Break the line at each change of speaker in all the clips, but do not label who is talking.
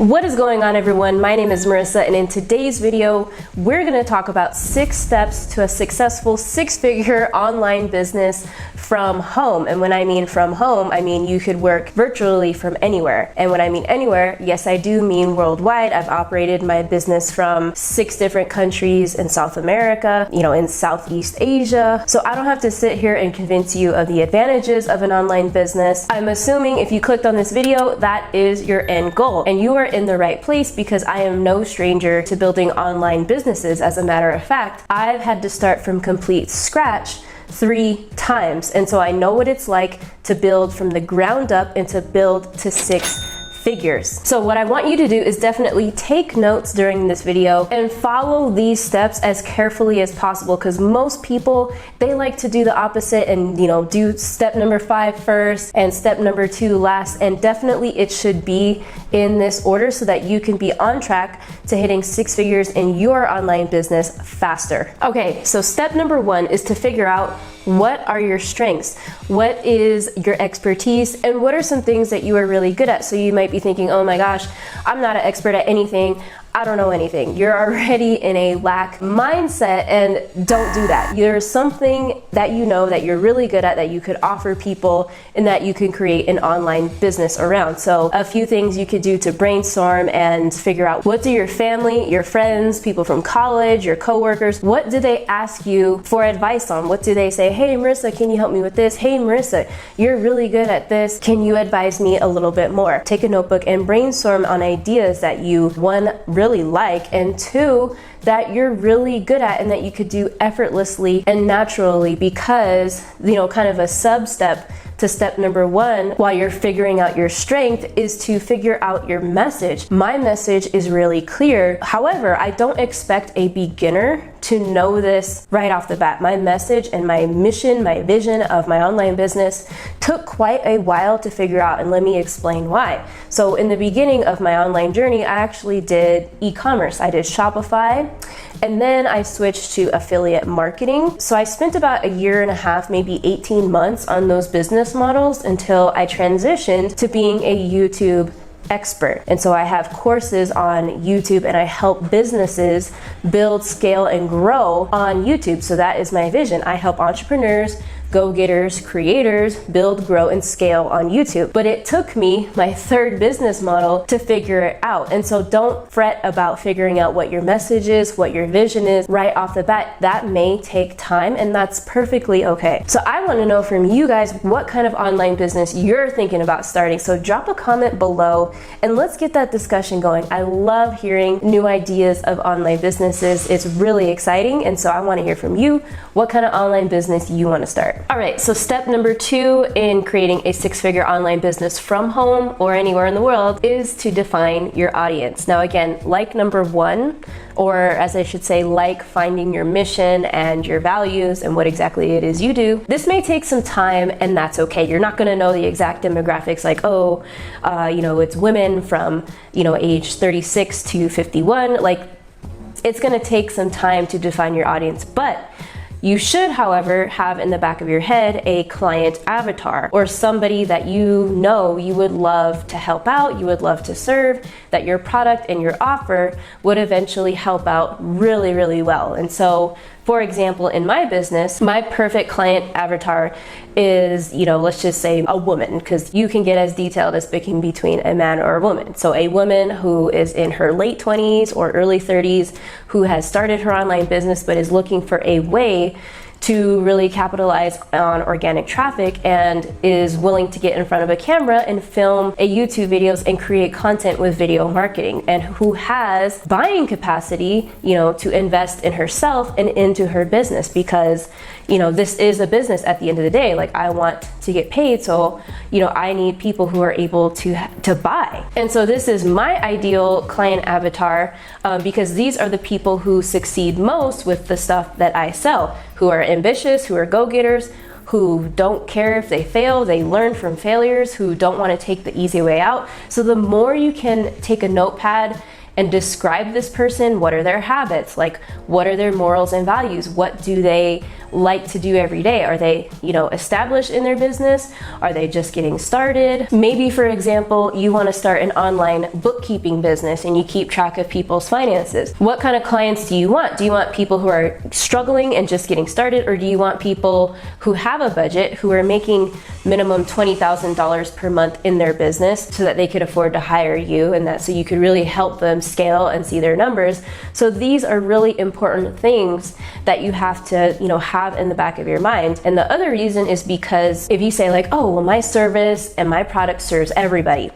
What is going on, everyone? My name is Marissa, and in today's video, we're going to talk about 6 steps to a successful 6-figure online business from home. And when I mean from home, I mean you could work virtually from anywhere. And when I mean anywhere, yes, I do mean worldwide. I've operated my business from 6 different countries in South America, in Southeast Asia. So I don't have to sit here and convince you of the advantages of an online business. I'm assuming if you clicked on this video, that is your end goal. And you are in the right place because I am no stranger to building online businesses. As a matter of fact, I've had to start from complete scratch 3 times. And so I know what it's like to build from the ground up and to build to 6 figures. So what I want you to do is definitely take notes during this video and follow these steps as carefully as possible, because most people, they like to do the opposite and do step number 5 first and step number 2 last. And definitely it should be in this order so that you can be on track to hitting 6 figures in your online business faster. Okay, so step number 1 is to figure out what are your strengths, what is your expertise, and what are some things that you are really good at. So you might be thinking, oh my gosh, I'm not an expert at anything. I don't know anything. You're already in a lack mindset, and don't do that. There's something that you know that you're really good at that you could offer people and that you can create an online business around. So a few things you could do to brainstorm and figure out, what do your family, your friends, people from college, your coworkers, what do they ask you for advice on? What do they say? Hey Marissa, can you help me with this? Hey Marissa, you're really good at this. Can you advise me a little bit more? Take a notebook and brainstorm on ideas that you, 1, really like, and 2, that you're really good at and that you could do effortlessly and naturally, because kind of a sub step to step number 1 while you're figuring out your strength is to figure out your message. My message is really clear. However, I don't expect a beginner to know this right off the bat. My message and my mission, my vision of my online business took quite a while to figure out, and let me explain why. So in the beginning of my online journey, I actually did e-commerce. I did Shopify, and then I switched to affiliate marketing. So I spent about 1.5 years, maybe 18 months on those business models until I transitioned to being a YouTube expert. And so I have courses on YouTube, and I help businesses build, scale, and grow on YouTube. So that is my vision. I help entrepreneurs, go-getters, creators build, grow, and scale on YouTube. But it took me my 3rd business model to figure it out. And so don't fret about figuring out what your message is, what your vision is right off the bat. That may take time, and that's perfectly okay. So I want to know from you guys what kind of online business you're thinking about starting. So drop a comment below and let's get that discussion going. I love hearing new ideas of online businesses. It's really exciting. And so I want to hear from you what kind of online business you want to start. All right, so step number 2 in creating a 6-figure online business from home or anywhere in the world is to define your audience. Now again, like number 1, or as I should say, like finding your mission and your values and what exactly it is you do, this may take some time, and that's okay. You're not gonna know the exact demographics like, it's women from, age 36 to 51. Like, it's gonna take some time to define your audience, but you should, however, have in the back of your head a client avatar, or somebody that you would love to help out, you would love to serve, that your product and your offer would eventually help out really, really well. And so, for example, in my business, my perfect client avatar is, let's just say a woman, because you can get as detailed as picking between a man or a woman. So a woman who is in her late 20s or early 30s, who has started her online business but is looking for a way to really capitalize on organic traffic and is willing to get in front of a camera and film a YouTube videos and create content with video marketing, and who has buying capacity, to invest in herself and into her business, because, this is a business at the end of the day. Like, I want to get paid, so, I need people who are able to buy. And so this is my ideal client avatar, because these are the people who succeed most with the stuff that I sell, who are ambitious, who are go-getters, who don't care if they fail, they learn from failures, who don't want to take the easy way out. So the more you can take a notepad and describe this person. What are their habits? Like, what are their morals and values? What do they like to do every day? Are they, established in their business? Are they just getting started? Maybe, for example, you want to start an online bookkeeping business and you keep track of people's finances. What kind of clients do you want? Do you want people who are struggling and just getting started, or do you want people who have a budget, who are making minimum $20,000 per month in their business so that they could afford to hire you, and that so you could really help them scale and see their numbers? So these are really important things that you have to, have in the back of your mind. And the other reason is because if you say like, oh, well, my service and my product serves everybody,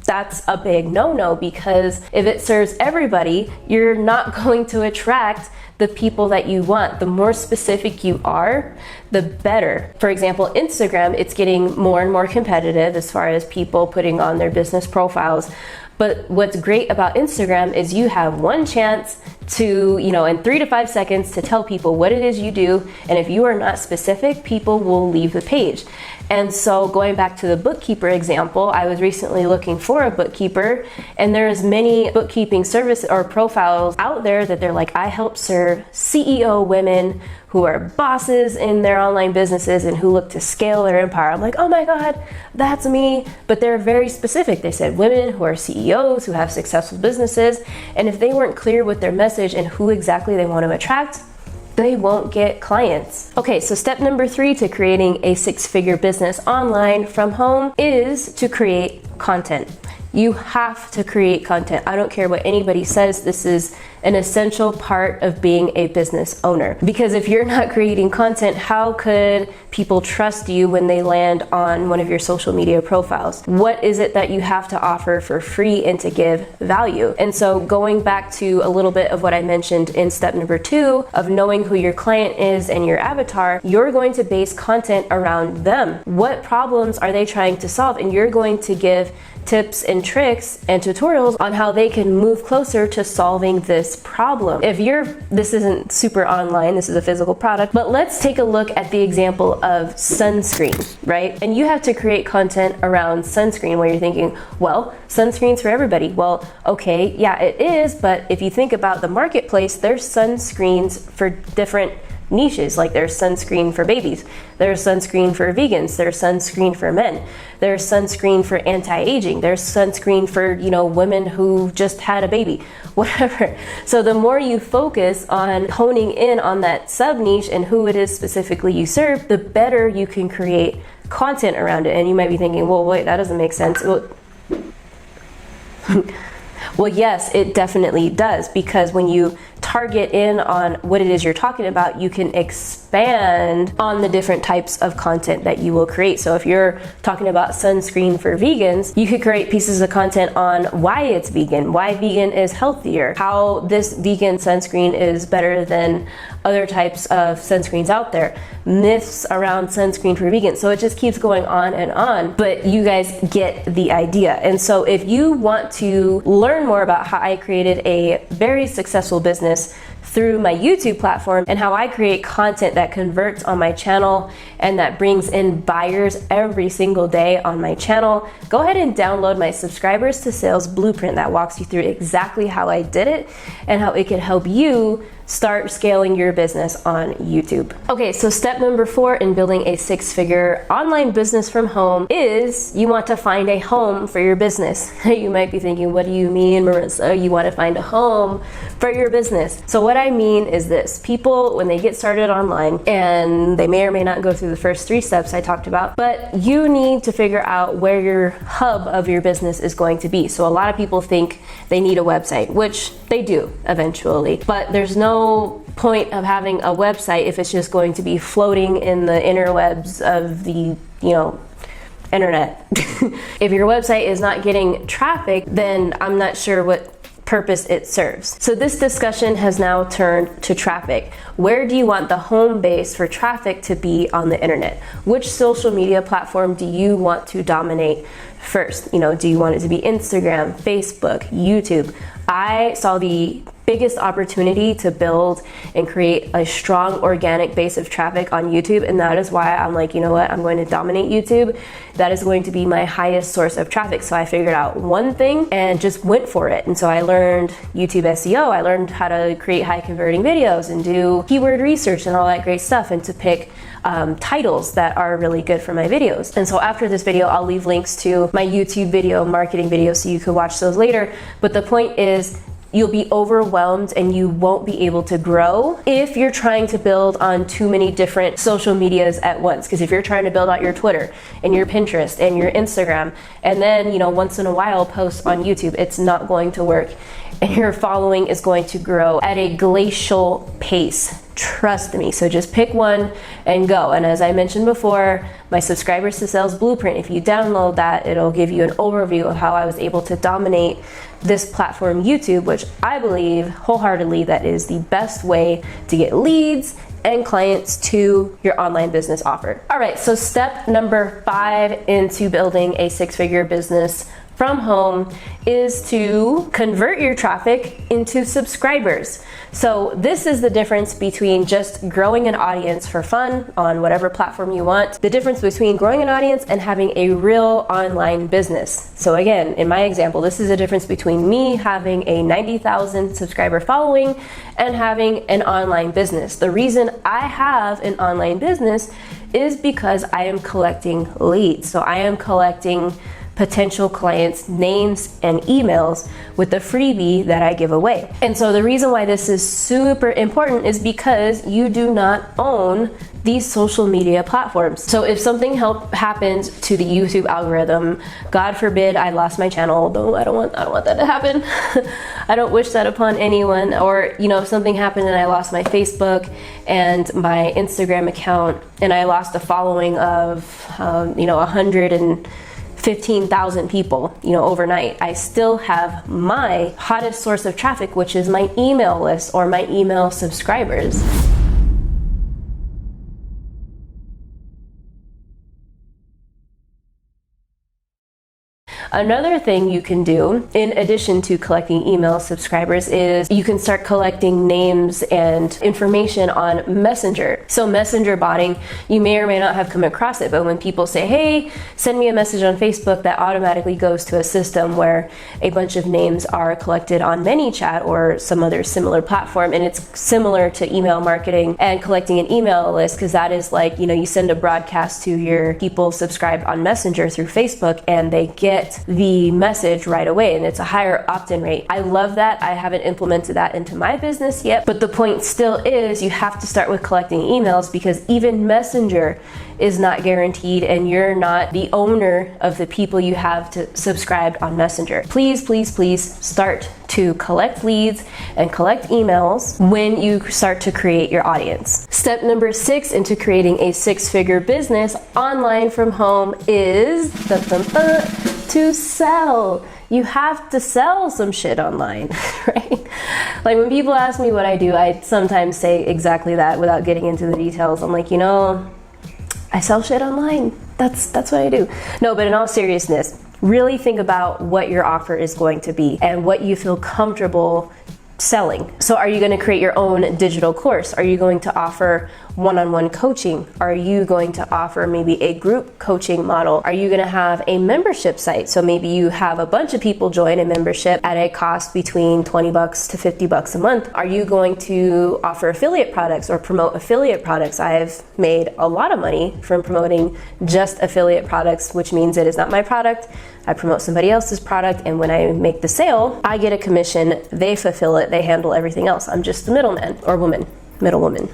that's a big no-no, because if it serves everybody, you're not going to attract the people that you want. The more specific you are, the better. For example, Instagram, it's getting more and more competitive as far as people putting on their business profiles. But what's great about Instagram is you have one chance to, in 3 to 5 seconds to tell people what it is you do. And if you are not specific, people will leave the page. And so going back to the bookkeeper example, I was recently looking for a bookkeeper, and there's many bookkeeping service or profiles out there that they're like, I help serve CEO women who are bosses in their online businesses and who look to scale their empire. I'm like, oh my God, that's me. But they're very specific. They said women who are CEOs, who have successful businesses. And if they weren't clear with their message and who exactly they want to attract, they won't get clients. Okay, so step number 3 to creating a 6-figure business online from home is to create content. You have to create content. I don't care what anybody says. This is an essential part of being a business owner. Because if you're not creating content, how could people trust you when they land on one of your social media profiles? What is it that you have to offer for free and to give value? And so going back to a little bit of what I mentioned in step number 2 of knowing who your client is and your avatar, you're going to base content around them. What problems are they trying to solve? And you're going to give tips and tricks and tutorials on how they can move closer to solving this problem. This isn't super online, this is a physical product, but let's take a look at the example of sunscreen, right? And you have to create content around sunscreen where you're thinking, well, sunscreen's for everybody. Well, okay, yeah, it is, but if you think about the marketplace, there's sunscreens for different niches. Like there's sunscreen for babies, there's sunscreen for vegans, there's sunscreen for men, there's sunscreen for anti-aging, there's sunscreen for women who just had a baby, whatever. So the more you focus on honing in on that sub niche and who it is specifically you serve, the better you can create content around it. And you might be thinking, well, wait, that doesn't make sense. Well, yes, it definitely does, because when you target in on what it is you're talking about, you can expand on the different types of content that you will create. So if you're talking about sunscreen for vegans, you could create pieces of content on why it's vegan, why vegan is healthier, how this vegan sunscreen is better than other types of sunscreens out there, myths around sunscreen for vegans. So it just keeps going on, but you guys get the idea. And so if you want to learn more about how I created a very successful business through my YouTube platform and how I create content that converts on my channel and that brings in buyers every single day on my channel, go ahead and download my Subscribers to Sales Blueprint that walks you through exactly how I did it and how it can help you start scaling your business on YouTube. Okay, so step number 4 in building a 6-figure online business from home is you want to find a home for your business. You might be thinking, what do you mean, Marissa? You want to find a home for your business. So what I mean is this: people, when they get started online, and they may or may not go through the first 3 steps I talked about, but you need to figure out where your hub of your business is going to be. So a lot of people think they need a website, which they do eventually, but there's no point of having a website if it's just going to be floating in the interwebs of the, internet. If your website is not getting traffic, then I'm not sure what purpose it serves. So this discussion has now turned to traffic. Where do you want the home base for traffic to be on the internet? Which social media platform do you want to dominate first? Do you want it to be Instagram, Facebook, YouTube? I saw the biggest opportunity to build and create a strong organic base of traffic on YouTube, and that is why I'm like, you know what, I'm going to dominate YouTube. That is going to be my highest source of traffic. So I figured out one thing and just went for it. And so I learned YouTube SEO, I learned how to create high converting videos and do keyword research and all that great stuff, and to pick titles that are really good for my videos. And so after this video, I'll leave links to my YouTube video, marketing videos, so you could watch those later. But the point is, you'll be overwhelmed and you won't be able to grow if you're trying to build on too many different social medias at once. Because if you're trying to build out your Twitter and your Pinterest and your Instagram, and then, once in a while post on YouTube, it's not going to work. And your following is going to grow at a glacial pace. Trust me. So just pick one and go. And as I mentioned before, my subscribers to sales blueprint, if you download that, it'll give you an overview of how I was able to dominate this platform, YouTube, which I believe wholeheartedly that is the best way to get leads and clients to your online business offer. All right, so step number 5 into building a 6-figure business from home is to convert your traffic into subscribers. So this is the difference between just growing an audience for fun on whatever platform you want, the difference between growing an audience and having a real online business. So again, in my example, this is a difference between me having a 90,000 subscriber following and having an online business. The reason I have an online business is because I am collecting leads. So I am collecting potential clients' names and emails with the freebie that I give away. And so the reason why this is super important is because you do not own these social media platforms. So if something happens to the YouTube algorithm, God forbid I lost my channel, though I don't want that to happen. I don't wish that upon anyone. Or, if something happened and I lost my Facebook and my Instagram account and I lost a following of 115,000 people, overnight, I still have my hottest source of traffic, which is my email list or my email subscribers. Another thing you can do, in addition to collecting email subscribers, is you can start collecting names and information on Messenger. So Messenger botting, you may or may not have come across it, but when people say, hey, send me a message on Facebook, that automatically goes to a system where a bunch of names are collected on ManyChat or some other similar platform. And it's similar to email marketing and collecting an email list, because that is like, you send a broadcast to your people subscribed on Messenger through Facebook and they get the message right away, and it's a higher opt-in rate. I love that. I haven't implemented that into my business yet, but the point still is you have to start with collecting emails, because even Messenger is not guaranteed and you're not the owner of the people you have to subscribed on Messenger. Please, please, please start to collect leads and collect emails when you start to create your audience. Step number 6 into creating a 6-figure business online from home is to sell. You have to sell some shit online, right? Like when people ask me what I do, I sometimes say exactly that without getting into the details. I'm like, I sell shit online. That's what I do. No, but in all seriousness, really think about what your offer is going to be and what you feel comfortable selling. So are you going to create your own digital course? Are you going to offer one-on-one coaching? Are you going to offer maybe a group coaching model? Are you going to have a membership site? So maybe you have a bunch of people join a membership at a cost between $20 to $50 a month. Are you going to offer affiliate products or promote affiliate products? I've made a lot of money from promoting just affiliate products, which means it is not my product. I promote somebody else's product, and when I make the sale, I get a commission. They fulfill it. They handle everything else. I'm just the middleman or woman, middle woman.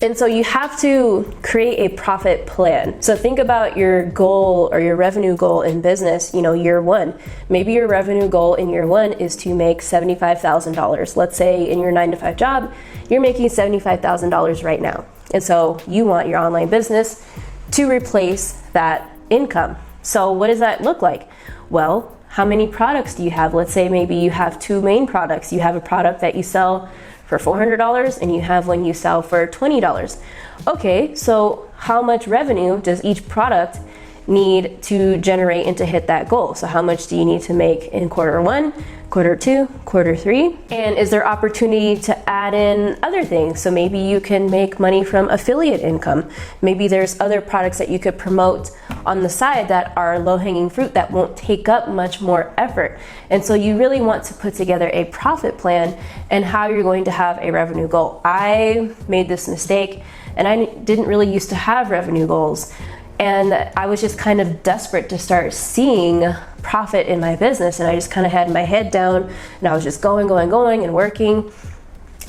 And so you have to create a profit plan. So think about your goal or your revenue goal in business, year one. Maybe your revenue goal in year one is to make $75,000. Let's say in your 9-to-5 job, you're making $75,000 right now. And so you want your online business to replace that income. So what does that look like? Well, how many products do you have? Let's say maybe you have 2 main products. You have a product that you sell for $400 and you have one you sell for $20. Okay, so how much revenue does each product need to generate and to hit that goal? So how much do you need to make in quarter one, quarter two, quarter three? And is there opportunity to add in other things? So maybe you can make money from affiliate income. Maybe there's other products that you could promote on the side that are low-hanging fruit that won't take up much more effort. And so you really want to put together a profit plan and how you're going to have a revenue goal. I made this mistake and I didn't really used to have revenue goals. And I was just kind of desperate to start seeing profit in my business. And I just kind of had my head down and I was just going and working.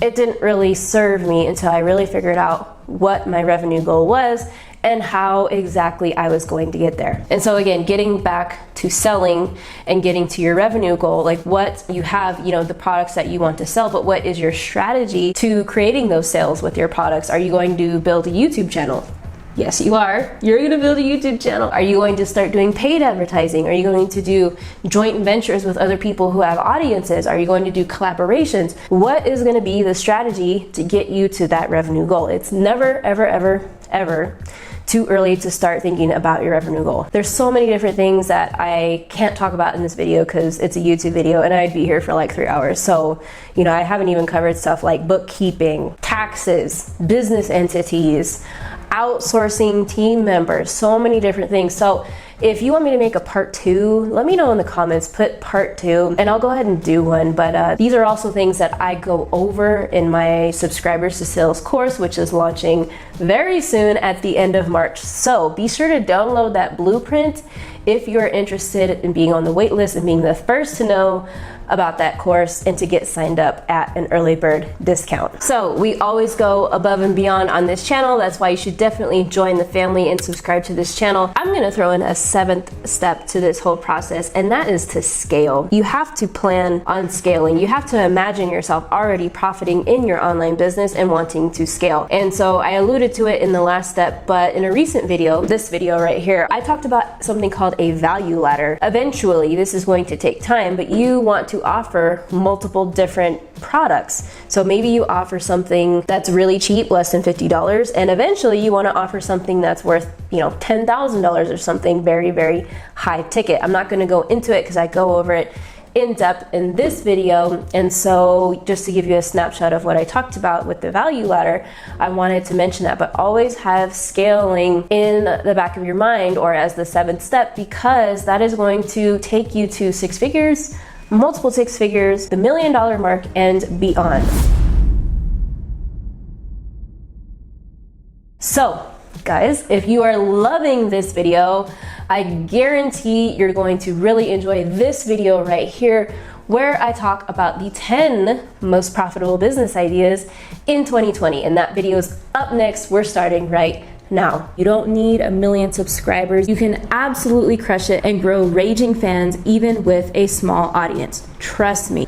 It didn't really serve me until I really figured out what my revenue goal was and how exactly I was going to get there. And so again, getting back to selling and getting to your revenue goal, like what you have, the products that you want to sell, but what is your strategy to creating those sales with your products? Are you going to build a YouTube channel? Yes, you are. You're going to build a YouTube channel. Are you going to start doing paid advertising? Are you going to do joint ventures with other people who have audiences? Are you going to do collaborations? What is going to be the strategy to get you to that revenue goal? It's never, ever too early to start thinking about your revenue goal. There's so many different things that I can't talk about in this video because it's a YouTube video and I'd be here for like 3 hours. So, I haven't even covered stuff like bookkeeping, taxes, business entities, outsourcing team members, so many different things. So if you want me to make a part 2, let me know in the comments, put part 2, and I'll go ahead and do one. But these are also things that I go over in my Subscribers to Sales course, which is launching very soon at the end of March. So be sure to download that blueprint if you're interested in being on the wait list and being the first to know about that course and to get signed up at an early bird discount. So we always go above and beyond on this channel. That's why you should definitely join the family and subscribe to this channel. I'm gonna throw in a 7th step to this whole process, and that is to scale. You have to plan on scaling. You have to imagine yourself already profiting in your online business and wanting to scale. And so I alluded to it in the last step, but in a recent video, this video right here, I talked about something called a value ladder. Eventually, this is going to take time, but you want to offer multiple different products. So maybe you offer something that's really cheap, less than $50, and eventually you want to offer something that's worth, $10,000 or something very, very high ticket. I'm not going to go into it because I go over it in depth in this video. And so just to give you a snapshot of what I talked about with the value ladder, I wanted to mention that, but always have scaling in the back of your mind or as the 7th step, because that is going to take you to 6 figures, multiple 6 figures, the $1 million mark and beyond. So guys, if you are loving this video, I guarantee you're going to really enjoy this video right here, where I talk about the 10 most profitable business ideas in 2020. And that video is up next. We're starting right now. You don't need 1 million subscribers. You can absolutely crush it and grow raging fans even with a small audience. Trust me.